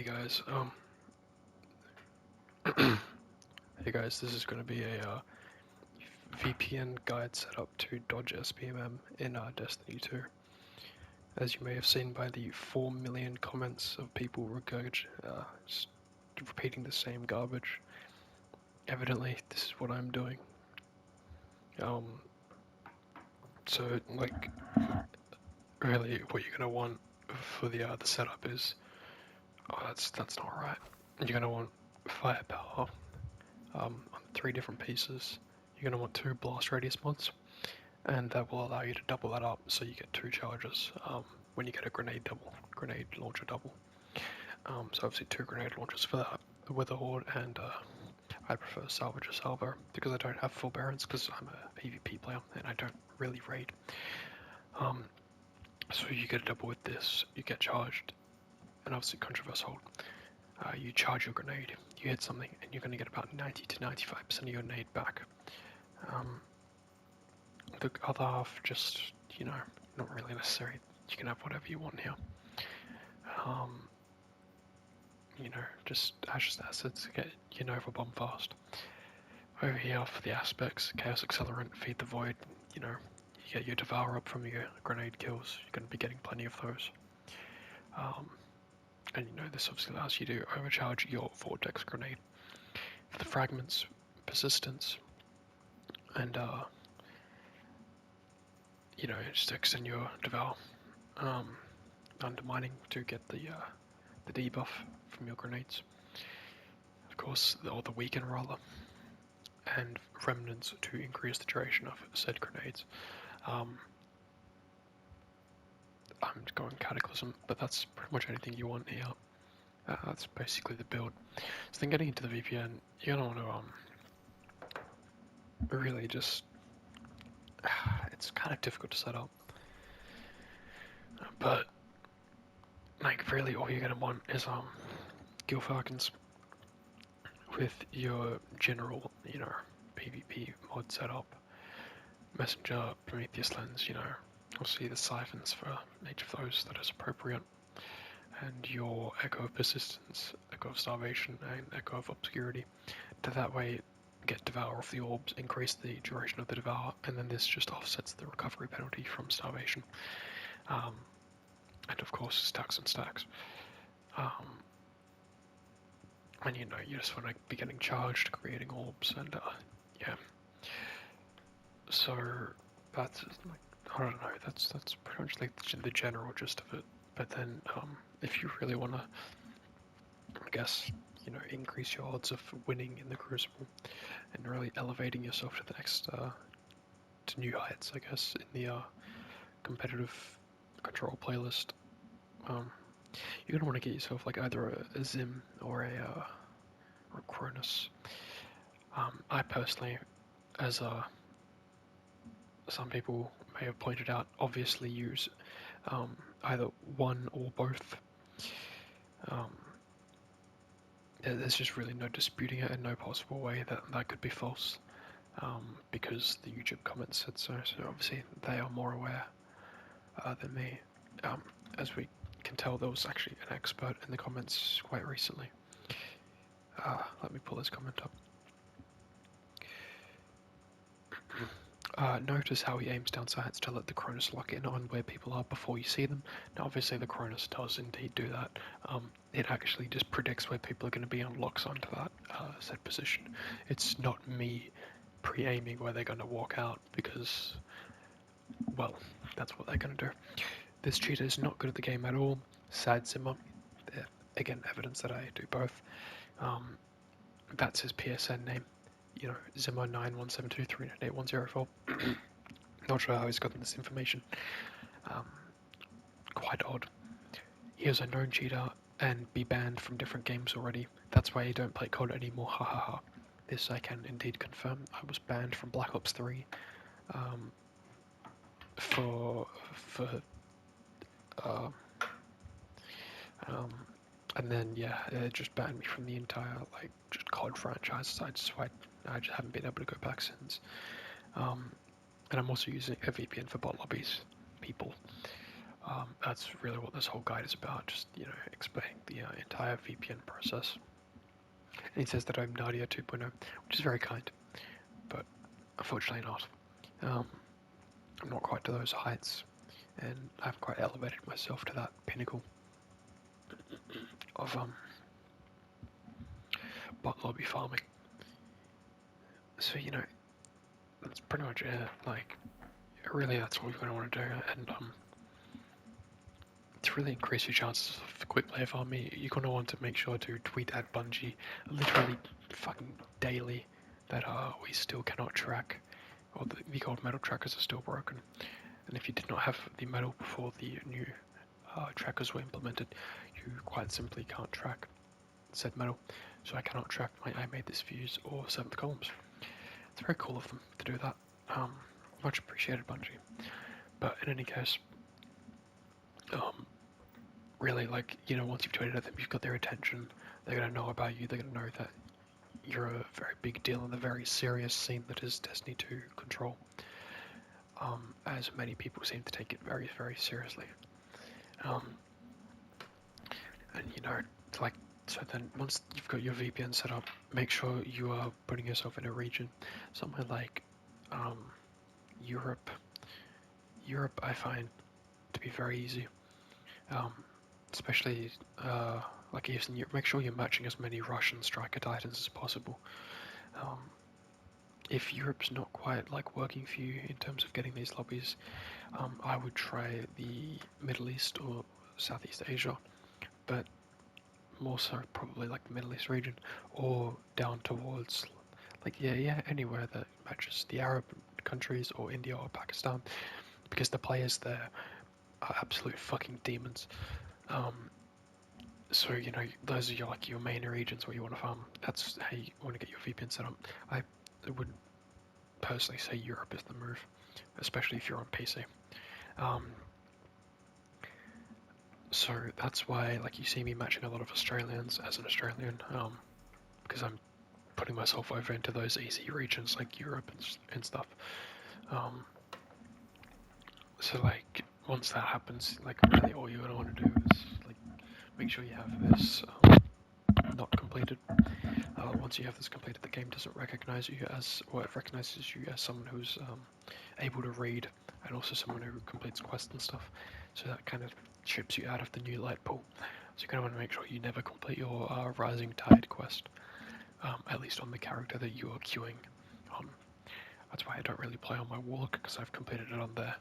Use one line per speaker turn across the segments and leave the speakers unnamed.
guys. Hey guys, this is going to be a VPN guide setup to dodge Sbmm in Destiny 2. As you may have seen by the 4 million comments of people repeating the same garbage, evidently this is what I'm doing. Um, so like, really, what you're going to want for the setup is, oh, that's not right. You're going to want firepower on 3 different pieces. You're going to want 2 blast radius mods, and that will allow you to double that up, so you get 2 charges when you get a grenade launcher double. So obviously 2 grenade launchers for that with a horde, and I prefer salvage or salvo because I don't have forbearance because I'm a PvP player and I don't really raid. So you get a double with this, you get charged, and obviously controversial hold. You charge your grenade, you hit something, and you're going to get about 90 to 95% of your nade back. The other half, just, not really necessary. You can have whatever you want here. Just assets to get your Nova Bomb fast. Over here for the aspects, Chaos Accelerant, Feed the Void, you get your Devour up from your grenade kills. You're going to be getting plenty of those. And this obviously allows you to overcharge your Vortex grenade. For the fragments, persistence, and just extend your Devour. Undermining to get the debuff from your grenades. Of course, or the weaken rather, and remnants to increase the duration of said grenades. I'm going Cataclysm, but that's pretty much anything you want here. That's basically the build. So then getting into the VPN, you're gonna want to really just it's kind of difficult to set up, but like really all you're gonna want is Gilfarkins with your general PvP mod setup, Messenger, Prometheus Lens, I'll see the siphons for each of those that is appropriate, and your Echo of Persistence, Echo of Starvation, and Echo of Obscurity. To that way get Devour off the orbs, increase the duration of the Devour, and then this just offsets the recovery penalty from Starvation. And of course stacks and stacks. And you just want to be getting charged, creating orbs, and yeah. So that's like, I don't know. That's pretty much like the general gist of it. But then, if you really want to, I guess, increase your odds of winning in the Crucible and really elevating yourself to the next, to new heights, I guess, in the competitive control playlist, you're gonna want to get yourself like either a Zim or a Cronus. I personally, as some people may have pointed out, obviously use either one or both. There's just really no disputing it and no possible way that that could be false, because the YouTube comments said so. So obviously they are more aware than me. As we can tell, there was actually an expert in the comments quite recently. Let me pull this comment up. Notice how he aims down sights to let the Cronus lock in on where people are before you see them. Now obviously the Cronus does indeed do that. It actually just predicts where people are going to be and locks onto that said position. It's not me pre-aiming where they're going to walk out because, well, that's what they're going to do. This cheater is not good at the game at all. Sad Zimmer. Again, evidence that I do both. That's his PSN name. Zimmer 9172398104. Not sure how he's gotten this information. Quite odd. He is a known cheater and be banned from different games already. That's why you don't play COD anymore. Ha ha ha. This I can indeed confirm. I was banned from Black Ops 3 for and then yeah, it just banned me from the entire just COD franchise. I just haven't been able to go back since. And I'm also using a VPN for bot lobbies, people. That's really what this whole guide is about, just, explaining the entire VPN process. And he says that I'm Nadia 2.0, which is very kind, but unfortunately not. Um, I'm not quite to those heights, and I haven't quite elevated myself to that pinnacle of bot lobby farming. So that's pretty much it. Like, really, that's what you're going to want to do, and to really increase your chances of quick play farming, you're going to want to make sure to tweet at Bungie literally fucking daily that we still cannot track, or the gold medal trackers are still broken. And if you did not have the medal before the new trackers were implemented, you quite simply can't track said medal. So I cannot track my I made this views or 7th columns. It's very cool of them to do that. Much appreciated, Bungie. But in any case, really, like, once you've tweeted at them, you've got their attention. They're going to know about you. They're going to know that you're a very big deal in the very serious scene that is Destiny 2 control. As many people seem to take it very, very seriously. And like, so then once you've got your VPN set up, make sure you are putting yourself in a region somewhere like Europe. Europe, I find to be very easy, especially like Eastern Europe. Make sure you're matching as many Russian striker titans as possible. Um, if Europe's not quite like working for you in terms of getting these lobbies, I would try the Middle East or Southeast Asia, but more so probably like the Middle East region, or down towards like anywhere that matches the Arab countries or India or Pakistan, because the players there are absolute fucking demons. So those are your main regions where you want to farm. That's how you want to get your VPN set up. I would personally say Europe is the move, especially if you're on PC. So that's why like you see me matching a lot of Australians as an Australian, because I'm putting myself over into those easy regions like Europe and stuff. So like once that happens, like really all you're gonna want to do is like make sure you have this not completed. Once you have this completed, the game doesn't recognize you as, well, it recognizes you as someone who's able to read and also someone who completes quests and stuff. So that kind of chips you out of the new light pool. So you're going to want to make sure you never complete your Rising Tide quest, at least on the character that you are queuing on. That's why I don't really play on my Warlock, because I've completed it on there.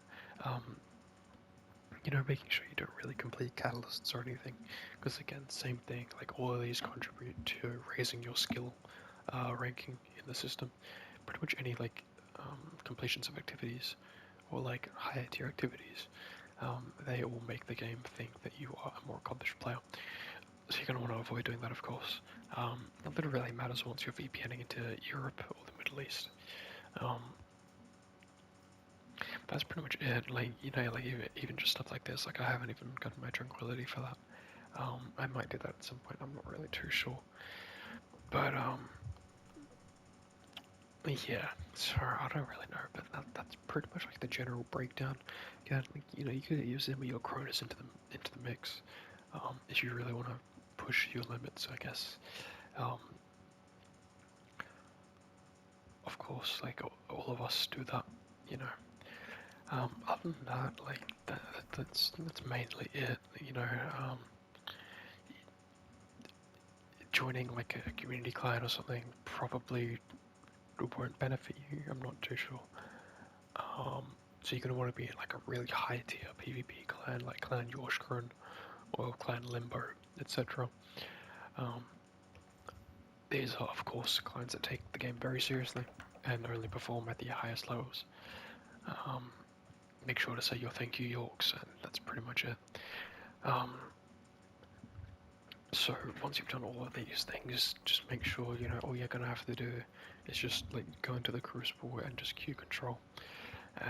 Making sure you don't really complete catalysts or anything, because again, same thing, like all of these contribute to raising your skill ranking in the system. Pretty much any like completions of activities or like higher tier activities, they all make the game think that you are a more accomplished player. So you're going to want to avoid doing that, of course. Not that it really matters once you're VPNing into Europe or the Middle East. That's pretty much it. Like like even just stuff like this. Like I haven't even gotten my tranquility for that. I might do that at some point. I'm not really too sure. But yeah. So I don't really know. But that's pretty much like the general breakdown. Yeah, like, you could use some of your Cronus into the mix, if you really want to push your limits, I guess. Um, of course, like all of us do that. You know. Other than that, like that's mainly it. Joining like a community client or something probably won't benefit you. I'm not too sure. So you're gonna want to be in like a really high tier PvP clan, like Clan Yorshkurn or Clan Limbo, etc. These are, of course, clans that take the game very seriously and only perform at the highest levels. Make sure to say your thank you Yorks, and that's pretty much it. So once you've done all of these things, just make sure all you're gonna have to do is just like go into the Crucible and just queue control, and